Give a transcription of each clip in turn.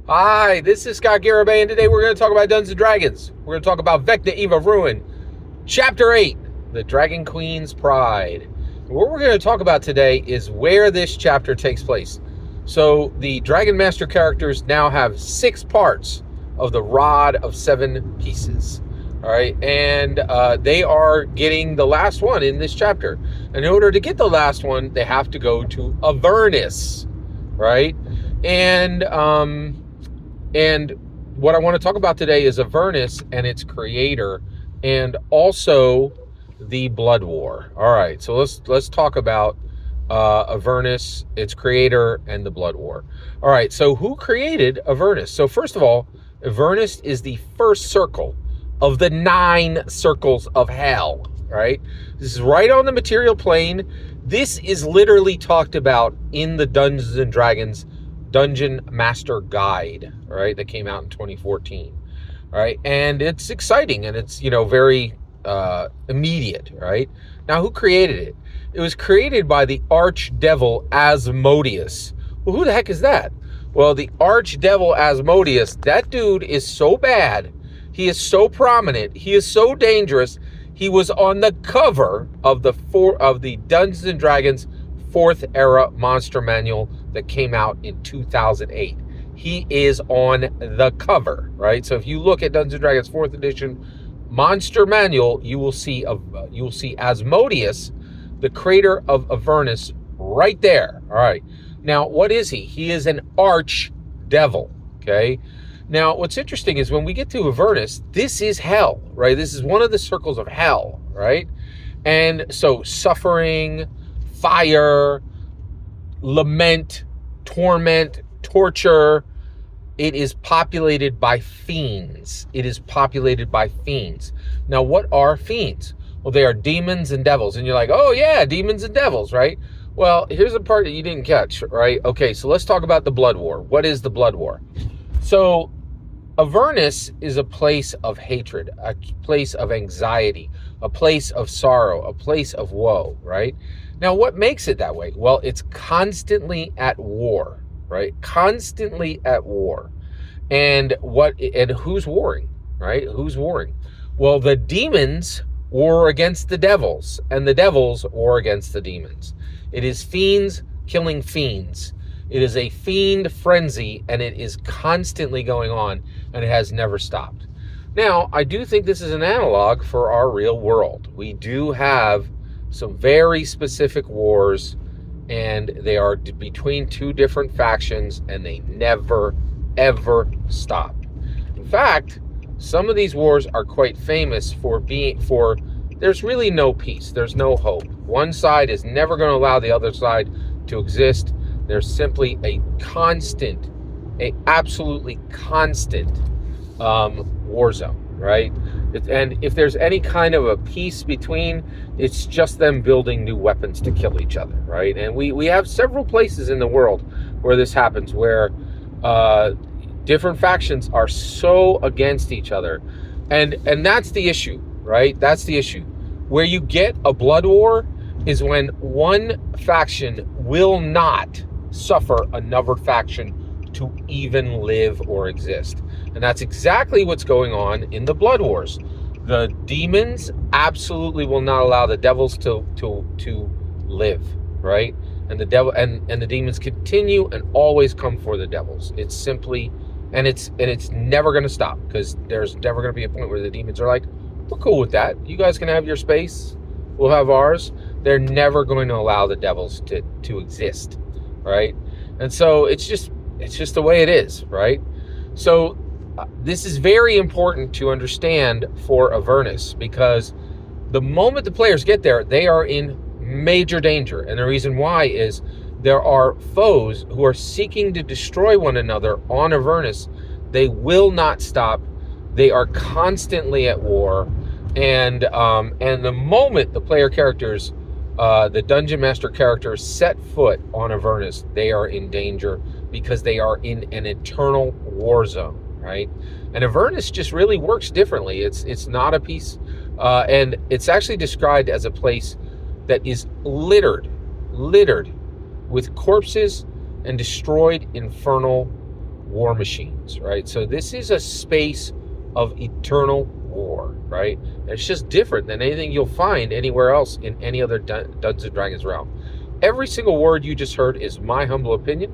Hi, this is Scott Garibay, and today we're going to talk about Dungeons & Dragons. We're going to talk about Vecna, Eve of Ruin, Chapter 8, The Dragon Queen's Pride. And what we're going to talk about today is where this chapter takes place. So the Dragon Master characters now have 6 parts of the Rod of 7 Pieces. All right, and they are getting the last one in this chapter. And in order to get the last one, they have to go to Avernus, right? And what I want to talk about today is Avernus and its creator, and also the Blood War. All right, so let's talk about Avernus, its creator, and the Blood War. All right, so who created Avernus? So first of all, Avernus is the first circle of the 9 circles of hell. Right, this is right on the material plane. This is literally talked about in the Dungeons and Dragons Dungeon Master Guide, right, that came out in 2014, right? And it's exciting, and it's, very immediate, right? Now, who created it? It was created by the archdevil Asmodeus. Well, who the heck is that? Well, the archdevil Asmodeus, that dude is so bad, he is so prominent, he is so dangerous. He was on the cover of the Dungeons and Dragons 4th Era Monster Manual that came out in 2008. He is on the cover, right? So if you look at Dungeons and Dragons 4th Edition Monster Manual, you will see Asmodeus, the creator of Avernus, right there. All right. Now, what is he? He is an archdevil. Okay. Now, what's interesting is when we get to Avernus, this is hell, right? This is one of the circles of hell, right? And so suffering, fire, lament, torment, torture. It is populated by fiends. It is populated by fiends. Now, what are fiends? Well, they are demons and devils. And you're like, oh yeah, demons and devils, right? Well, here's the part that you didn't catch, right? Okay, so let's talk about the Blood War. What is the Blood War? So Avernus is a place of hatred, a place of anxiety, a place of sorrow, a place of woe, right? Now, what makes it that way? Well, it's constantly at war, right? Constantly at war. And who's warring, right? Who's warring? Well, the demons war against the devils, and the devils war against the demons. It is fiends killing fiends. It is a fiend frenzy, and it is constantly going on, and it has never stopped. Now, I do think this is an analog for our real world. We do have some very specific wars, and they are between 2 different factions, and they never, ever stop. In fact, some of these wars are quite famous for there's really no peace. There's no hope. One side is never going to allow the other side to exist. There's simply absolutely constant war zone, right? And if there's any kind of a peace between, it's just them building new weapons to kill each other, right? And we have several places in the world where this happens, where different factions are so against each other. And that's the issue, right? That's the issue. Where you get a blood war is when one faction will not suffer another faction to even live or exist. And that's exactly what's going on in the Blood Wars. The demons absolutely will not allow the devils to live, right? And the devil and the demons continue and always come for the devils. It's simply it's never going to stop, because there's never going to be a point where the demons are like, we're cool with that. You guys can have your space. We'll have ours. They're never going to allow the devils to exist, right? And so it's just the way it is, right? So this is very important to understand for Avernus, because the moment the players get there, they are in major danger. And the reason why is there are foes who are seeking to destroy one another on Avernus. They will not stop. They are constantly at war. And the moment the player characters, the Dungeon Master characters, set foot on Avernus, they are in danger, because they are in an eternal war zone, right? And Avernus just really works differently. It's not a piece, and it's actually described as a place that is littered with corpses and destroyed infernal war machines, right? So this is a space of eternal war, right? And it's just different than anything you'll find anywhere else in any other Dungeons and Dragons realm. Every single word you just heard is my humble opinion.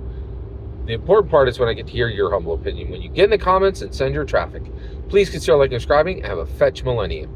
The important part is when I get to hear your humble opinion. When you get in the comments and send your traffic, please consider liking and subscribing and have a fetch millennium.